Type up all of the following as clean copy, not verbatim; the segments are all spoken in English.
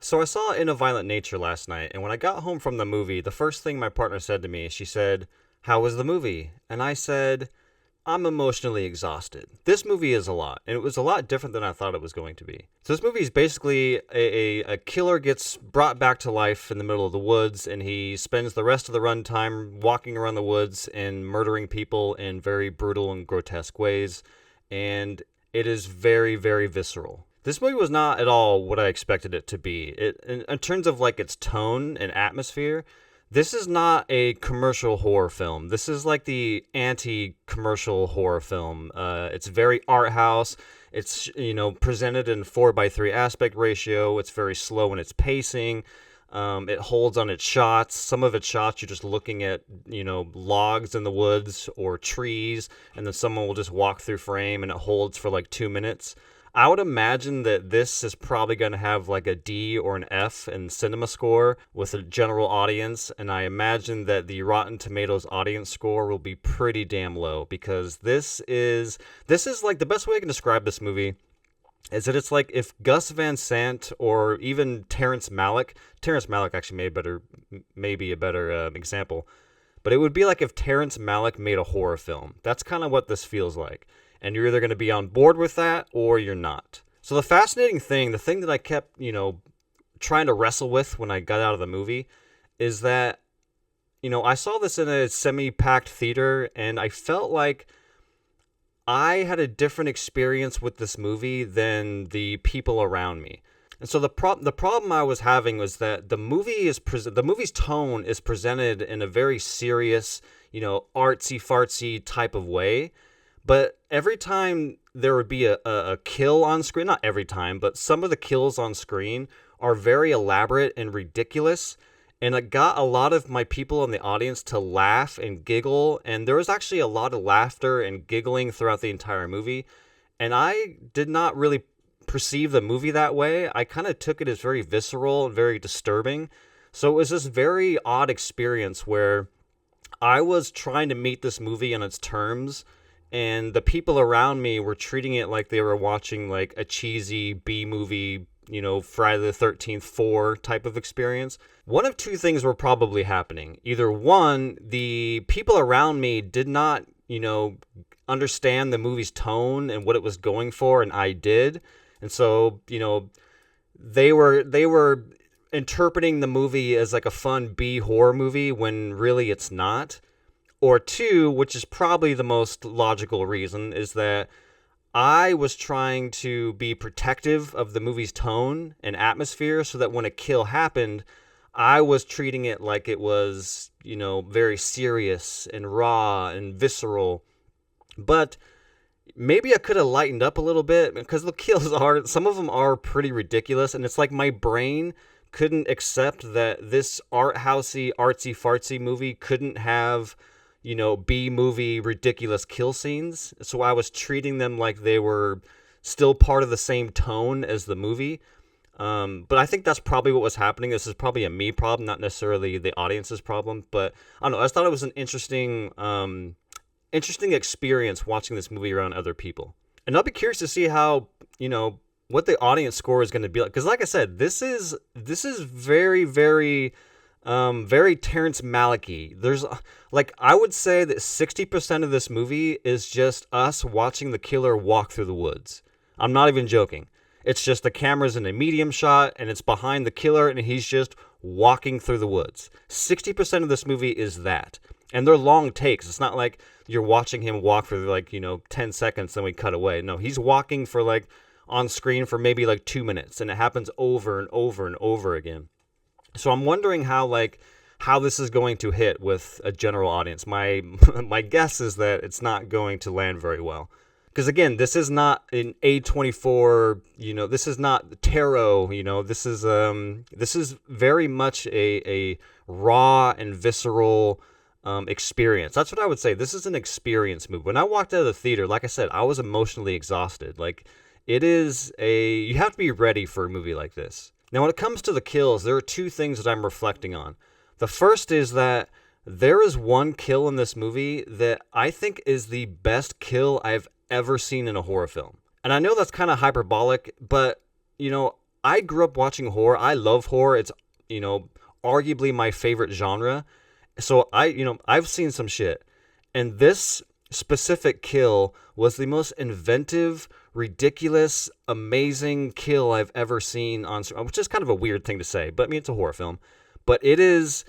So I saw In a Violent Nature last night, and when I got home from the movie, the first thing my partner said to me, she said, "How was the movie?" And I said, "I'm emotionally exhausted." This movie is a lot, and it was a lot different than I thought it was going to be. So this movie is basically a killer gets brought back to life in the middle of the woods, and he spends the rest of the runtime walking around the woods and murdering people in very brutal and grotesque ways, and it is very, very visceral. This movie was not at all what I expected it to be. In terms of like its tone and atmosphere, this is not a commercial horror film. This is like the anti-commercial horror film. It's very art house. It's presented in 4:3 aspect ratio. It's very slow in its pacing. It holds on its shots. Some of its shots, you're just looking at logs in the woods or trees, and then someone will just walk through frame, and it holds for like 2 minutes. I would imagine that this is probably going to have like a D or an F in cinema score with a general audience, and I imagine that the Rotten Tomatoes audience score will be pretty damn low because this is like the best way I can describe this movie is that it's like if Gus Van Sant or even Terrence Malick actually maybe a better example, but it would be like if Terrence Malick made a horror film. That's kind of what this feels like. And you're either going to be on board with that or you're not. So the thing that I kept, trying to wrestle with when I got out of the movie is that, I saw this in a semi-packed theater and I felt like I had a different experience with this movie than the people around me. And so the problem I was having was that the movie's tone is presented in a very serious, artsy fartsy type of way. But every time there would be a kill on screen, not every time, but some of the kills on screen are very elaborate and ridiculous. And it got a lot of my people in the audience to laugh and giggle. And there was actually a lot of laughter and giggling throughout the entire movie. And I did not really perceive the movie that way. I kind of took it as very visceral and very disturbing. So it was this very odd experience where I was trying to meet this movie on its terms, and the people around me were treating it like they were watching like a cheesy B movie, Friday the 13th 4 type of experience. One of two things were probably happening. Either one, the people around me did not, understand the movie's tone and what it was going for, and I did. And so, they were interpreting the movie as like a fun B horror movie when really it's not. Or two, which is probably the most logical reason, is that I was trying to be protective of the movie's tone and atmosphere so that when a kill happened, I was treating it like it was, very serious and raw and visceral. But maybe I could have lightened up a little bit because the kills some of them are pretty ridiculous. And it's like my brain couldn't accept that this art housey, artsy fartsy movie couldn't have B movie ridiculous kill scenes. So I was treating them like they were still part of the same tone as the movie. But I think that's probably what was happening. This is probably a me problem, not necessarily the audience's problem. But I don't know. I just thought it was an interesting experience watching this movie around other people. And I'll be curious to see how, what the audience score is going to be like. Because like I said, this is very, very very Terrence Malick-y. There's like I would say that 60% of this movie is just us watching the killer walk through the woods. I'm not even joking. It's just the camera's in a medium shot and it's behind the killer and he's just walking through the woods. 60% of this movie is that. And they're long takes. It's not like you're watching him walk for like, 10 seconds then we cut away. No, he's walking for like on screen for maybe like 2 minutes and it happens over and over and over again. So I'm wondering how this is going to hit with a general audience. My my guess is that it's not going to land very well. Because again, this is not an A24, this is not tarot, this is very much a raw and visceral experience. That's what I would say. This is an experience movie. When I walked out of the theater, like I said, I was emotionally exhausted. Like you have to be ready for a movie like this. Now, when it comes to the kills, there are two things that I'm reflecting on. The first is that there is one kill in this movie that I think is the best kill I've ever seen in a horror film. And I know that's kind of hyperbolic, but, I grew up watching horror. I love horror. It's, you know, arguably my favorite genre. So I've seen some shit. And this specific kill was the most inventive, ridiculous, amazing kill I've ever seen on screen, which is kind of a weird thing to say, but I mean, it's a horror film. But it is,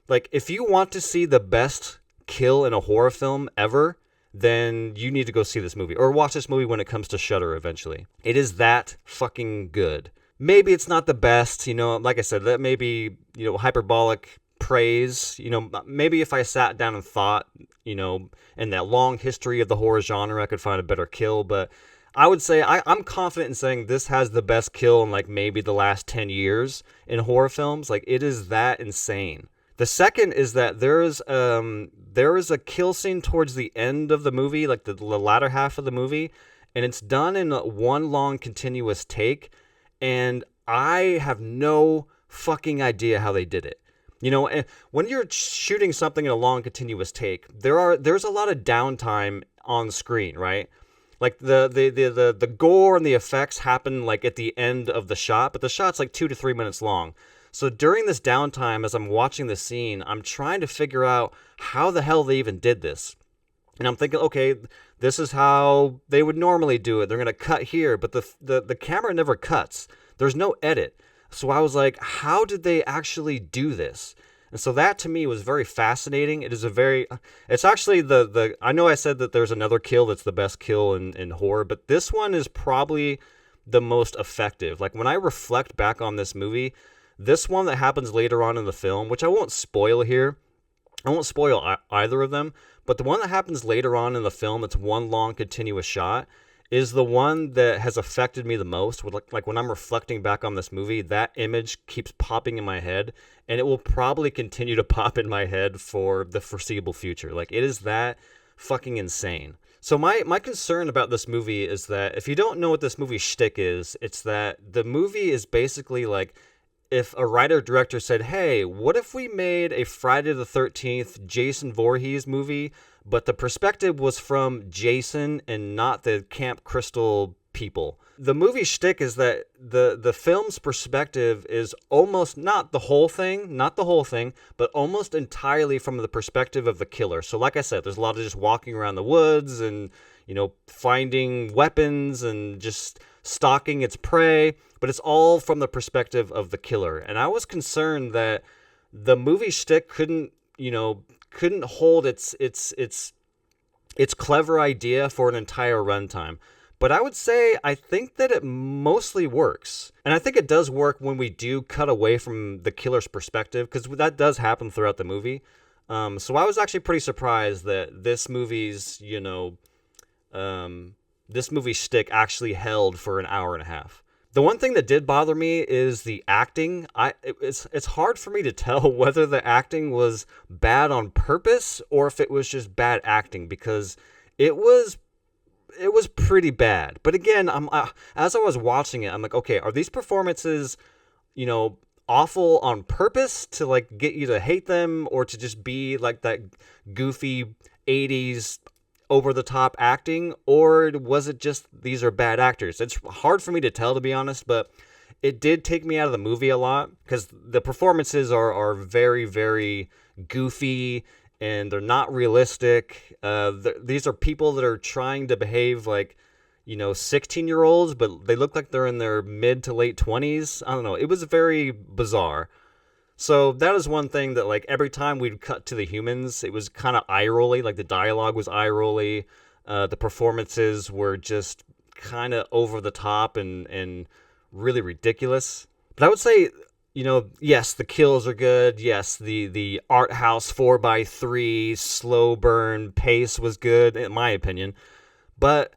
like, if you want to see the best kill in a horror film ever, then you need to go see this movie or watch this movie when it comes to Shudder eventually. It is that fucking good. Maybe it's not the best, like I said, that may be, hyperbolic praise. Maybe if I sat down and thought, in that long history of the horror genre, I could find a better kill. But I would say I'm confident in saying this has the best kill in like maybe the last 10 years in horror films. Like, it is that insane. The second is that there is a kill scene towards the end of the movie, like the latter half of the movie, and it's done in one long continuous take, and I have no fucking idea how they did it. And when you're shooting something in a long continuous take, there's a lot of downtime on screen, right? Like the gore and the effects happen like at the end of the shot, but the shot's like 2 to 3 minutes long. So during this downtime, as I'm watching the scene, I'm trying to figure out how the hell they even did this. And I'm thinking, okay, this is how they would normally do it. They're going to cut here, but the camera never cuts. There's no edit. So I was like, how did they actually do this? And so that to me was very fascinating. It's actually I know I said that there's another kill that's the best kill in horror, but this one is probably the most effective. Like, when I reflect back on this movie, this one that happens later on in the film, which I won't spoil here, I won't spoil either of them, but the one that happens later on in the film, it's one long continuous shot, is the one that has affected me the most. Like when I'm reflecting back on this movie, that image keeps popping in my head, and it will probably continue to pop in my head for the foreseeable future. Like, it is that fucking insane. So my concern about this movie is that if you don't know what this movie shtick is, it's that the movie is basically like, if a writer-director said, hey, what if we made a Friday the 13th Jason Voorhees movie, but the perspective was from Jason and not the Camp Crystal people? The movie shtick is that the film's perspective is almost not the whole thing, but almost entirely from the perspective of the killer. So like I said, there's a lot of just walking around the woods and, finding weapons and just stalking its prey, but it's all from the perspective of the killer. And I was concerned that the movie shtick couldn't hold its clever idea for an entire runtime. But I would say I think that it mostly works. And I think it does work when we do cut away from the killer's perspective, because that does happen throughout the movie. So I was actually pretty surprised that this movie's, this movie shtick actually held for an hour and a half. The one thing that did bother me is the acting. It's hard for me to tell whether the acting was bad on purpose or if it was just bad acting, because it was pretty bad. But again, as I was watching it, I'm like, okay, are these performances, awful on purpose to like get you to hate them, or to just be like that goofy 80s over the top acting, or was it just these are bad actors? It's hard for me to tell, to be honest, but it did take me out of the movie a lot, because the performances are very, very goofy and they're not realistic. These are people that are trying to behave like, 16-year-olds, but they look like they're in their mid to late 20s. I don't know. It was very bizarre. So that is one thing that, like, every time we'd cut to the humans, it was kind of eye-rolly. Like, the dialogue was eye-rolly. The performances were just kind of over the top and really ridiculous. But I would say, yes, the kills are good. Yes, the art house 4x3 slow burn pace was good, in my opinion. But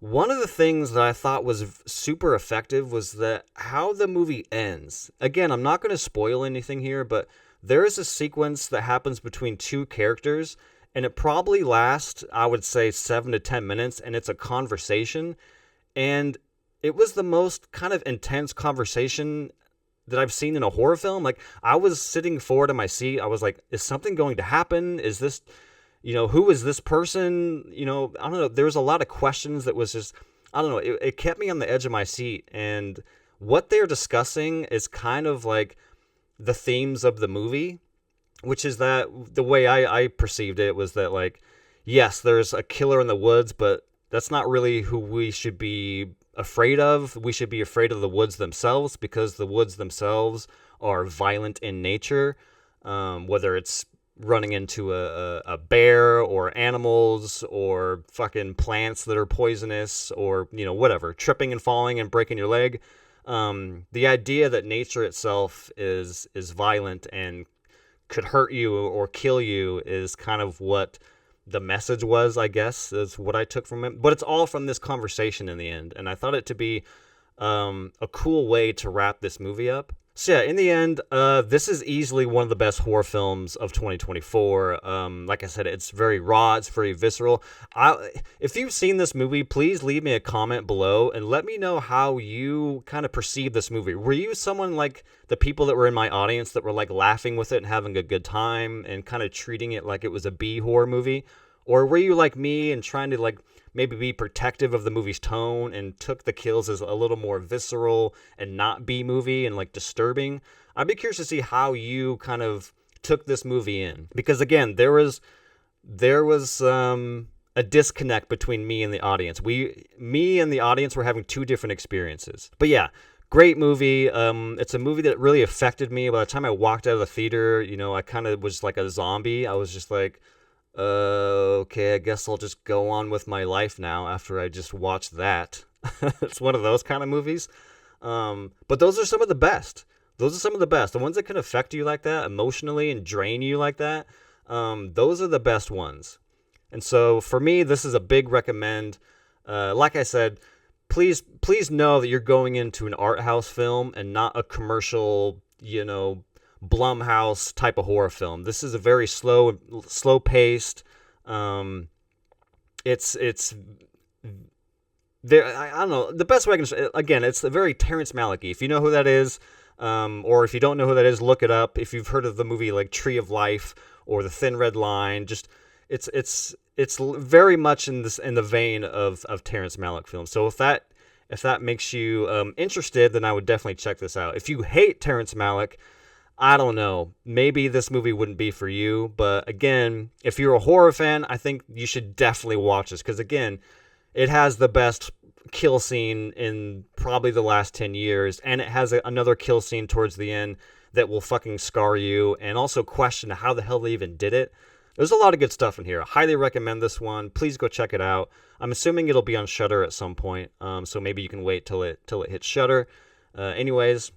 one of the things that I thought was super effective was that how the movie ends. Again, I'm not going to spoil anything here, but there is a sequence that happens between two characters, and it probably lasts, I would say, 7 to 10 minutes, and it's a conversation. And it was the most kind of intense conversation that I've seen in a horror film. Like, I was sitting forward in my seat. I was like, is something going to happen? Is this... who is this person? I don't know. There was a lot of questions that was just, I don't know. It kept me on the edge of my seat. And what they're discussing is kind of like the themes of the movie, which is that the way I perceived it was that, like, yes, there's a killer in the woods, but that's not really who we should be afraid of. We should be afraid of the woods themselves, because the woods themselves are violent in nature, whether it's running into a bear or animals or fucking plants that are poisonous or, whatever, tripping and falling and breaking your leg. The idea that nature itself is violent and could hurt you or kill you is kind of what the message was, I guess, is what I took from it. But it's all from this conversation in the end, and I thought it to be a cool way to wrap this movie up. So yeah, in the end, this is easily one of the best horror films of 2024. Like I said, it's very raw, it's very visceral. If you've seen this movie, please leave me a comment below and let me know how you kind of perceive this movie. Were you someone like the people that were in my audience that were like laughing with it and having a good time and kind of treating it like it was a B horror movie? Or were you like me and trying to like maybe be protective of the movie's tone and took the kills as a little more visceral and not B movie and like disturbing? I'd be curious to see how you kind of took this movie in, because again, there was a disconnect between me and the audience. Me and the audience were having two different experiences. But yeah, great movie. It's a movie that really affected me. By the time I walked out of the theater, I kind of was like a zombie. I was just like, okay, I guess I'll just go on with my life now after I just watched that. It's one of those kind of movies. But those are some of the best. Those are some of the best. The ones that can affect you like that emotionally and drain you like that. Those are the best ones. And so for me, this is a big recommend. Like I said, please know that you're going into an art house film and not a commercial, Blumhouse type of horror film. This is a very slow paced. It's there. I don't know the best way I can. Again, it's a very Terrence Malick-y. If you know who that is, or if you don't know who that is, look it up. If you've heard of the movie like Tree of Life or The Thin Red Line, just it's very much in the vein of Terrence Malick films. So if that makes you interested, then I would definitely check this out. If you hate Terrence Malick, I don't know, maybe this movie wouldn't be for you. But again, if you're a horror fan, I think you should definitely watch this, because again, it has the best kill scene in probably the last 10 years, and it has another kill scene towards the end that will fucking scar you and also question how the hell they even did it. There's a lot of good stuff in here. I highly recommend this one. Please go check it out. I'm assuming it'll be on Shudder at some point, so maybe you can wait till it hits Shudder. Anyways,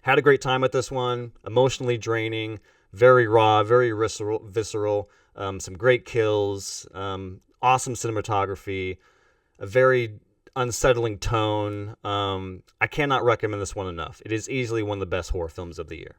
had a great time with this one. Emotionally draining, very raw, very visceral. Some great kills, awesome cinematography, a very unsettling tone. I cannot recommend this one enough. It is easily one of the best horror films of the year.